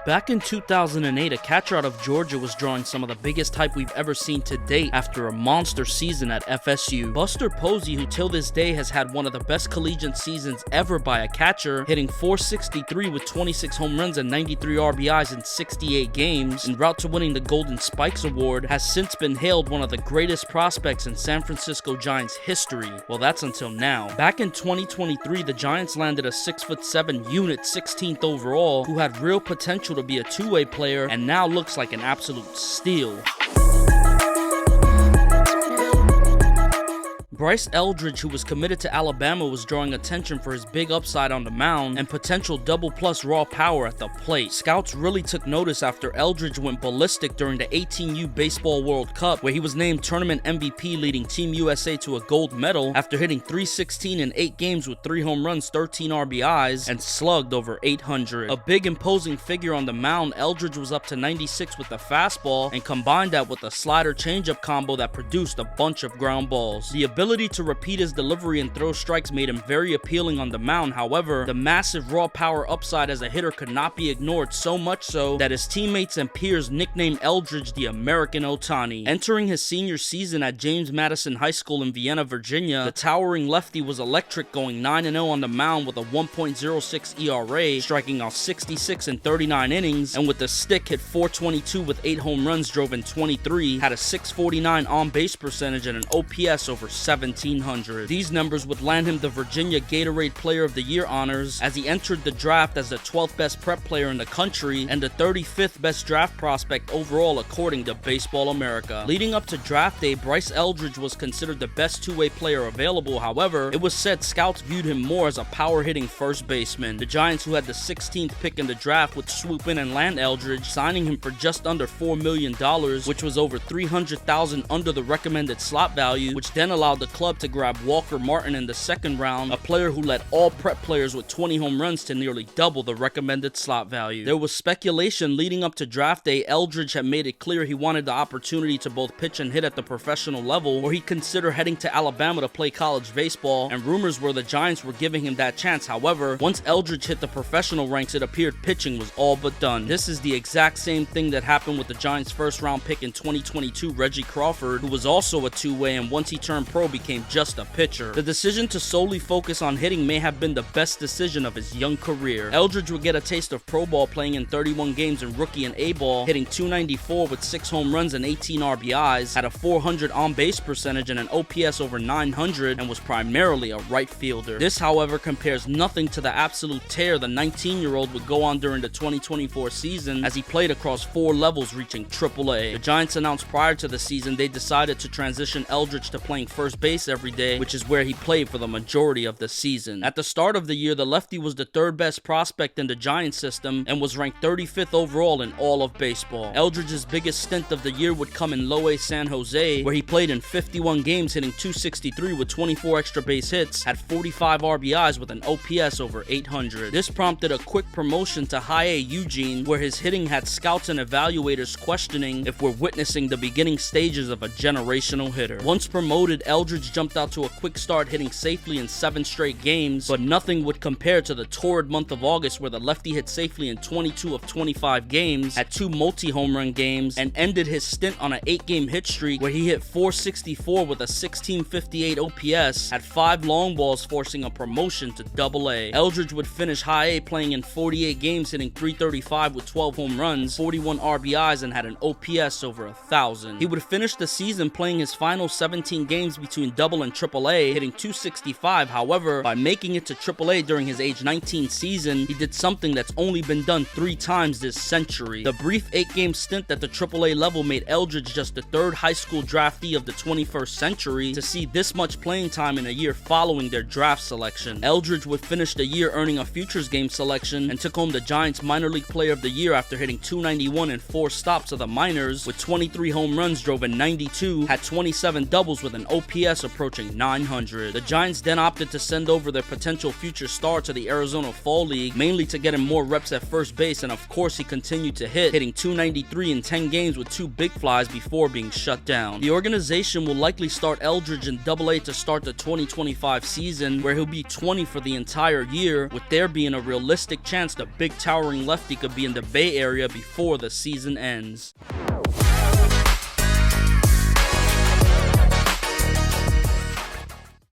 Back in 2008, a catcher out of Georgia was drawing some of the biggest hype we've ever seen to date after a monster season at FSU. Buster Posey, who till this day has had one of the best collegiate seasons ever by a catcher, hitting .463 with 26 home runs and 93 RBIs in 68 games, en route to winning the Golden Spikes Award, has since been hailed one of the greatest prospects in San Francisco Giants history. Well, that's until now. Back in 2023, the Giants landed a 6'7" unit, 16th overall, who had real potential to be a two-way player and now looks like an absolute steal. Bryce Eldridge, who was committed to Alabama, was drawing attention for his big upside on the mound and potential double-plus raw power at the plate. Scouts really took notice after Eldridge went ballistic during the 18U Baseball World Cup, where he was named tournament MVP, leading Team USA to a gold medal after hitting .316 in 8 games with 3 home runs, 13 RBIs, and slugged over 800. A big imposing figure on the mound, Eldridge was up to 96 with the fastball and combined that with a slider changeup combo that produced a bunch of ground balls. The ability to repeat his delivery and throw strikes made him very appealing on the mound. However, the massive raw power upside as a hitter could not be ignored, so much so that his teammates and peers nicknamed Eldridge the American Ohtani. Entering his senior season at James Madison High School in Vienna, Virginia, the towering lefty was electric, going 9-0 on the mound with a 1.06 ERA, striking out 66 in 39 innings, and with the stick hit .422 with 8 home runs, drove in 23, had a .649 on-base percentage and an OPS over 1700. These numbers would land him the Virginia Gatorade Player of the Year honors as he entered the draft as the 12th best prep player in the country and the 35th best draft prospect overall according to Baseball America. Leading up to draft day, Bryce Eldridge was considered the best two-way player available. However, it was said scouts viewed him more as a power-hitting first baseman. The Giants, who had the 16th pick in the draft, would swoop in and land Eldridge, signing him for just under $4 million, which was over $300,000 under the recommended slot value, which then allowed the club to grab Walker Martin in the second round, a player who led all prep players with 20 home runs to nearly double the recommended slot value. There was speculation leading up to draft day Eldridge had made it clear he wanted the opportunity to both pitch and hit at the professional level, or he'd consider heading to Alabama to play college baseball, and rumors were the Giants were giving him that chance. However, once Eldridge hit the professional ranks, it appeared pitching was all but done. This is the exact same thing that happened with the Giants' first round pick in 2022, Reggie Crawford, who was also a two-way, and once he turned pro became just a pitcher. The decision to solely focus on hitting may have been the best decision of his young career. Eldridge would get a taste of pro ball playing in 31 games in rookie and A-ball, hitting .294 with 6 home runs and 18 RBIs, had a .400 on-base percentage and an OPS over 900, and was primarily a right fielder. This, however, compares nothing to the absolute tear the 19-year-old would go on during the 2024 season as he played across 4 levels, reaching AAA. The Giants announced prior to the season they decided to transition Eldridge to playing first base every day, which is where he played for the majority of the season. At the start of the year, the lefty was the 3rd best prospect in the Giants system and was ranked 35th overall in all of baseball. Eldridge's biggest stint of the year would come in Low A San Jose, where he played in 51 games, hitting .263 with 24 extra base hits, had 45 RBIs with an OPS over 800. This prompted a quick promotion to High A Eugene, where his hitting had scouts and evaluators questioning if we're witnessing the beginning stages of a generational hitter. Once promoted, Eldridge jumped out to a quick start, hitting safely in 7 straight games, but nothing would compare to the torrid month of August, where the lefty hit safely in 22 of 25 games, had 2 multi-home run games, and ended his stint on an 8-game hit streak where he hit .464 with a 1658 OPS, had 5 long balls, forcing a promotion to AA. Eldridge would finish High A playing in 48 games, hitting .335 with 12 home runs, 41 RBIs, and had an OPS over 1,000. He would finish the season playing his final 17 games between Double and AAA, hitting .265. However, by making it to AAA during his age 19 season, he did something that's only been done 3 times this century. The brief 8-game stint at the AAA level made Eldridge just the 3rd high school draftee of the 21st century to see this much playing time in a year following their draft selection. Eldridge would finish the year earning a Futures Game selection and took home the Giants Minor League Player of the Year after hitting .291 in 4 stops of the minors with 23 home runs, drove in 92, had 27 doubles with an OPS OPS approaching 900. The Giants then opted to send over their potential future star to the Arizona Fall League, mainly to get him more reps at first base, and of course he continued to hit, hitting 293 in 10 games with 2 big flies before being shut down. The organization will likely start Eldridge in AA to start the 2025 season, where he'll be 20 for the entire year, with there being a realistic chance the big towering lefty could be in the Bay Area before the season ends.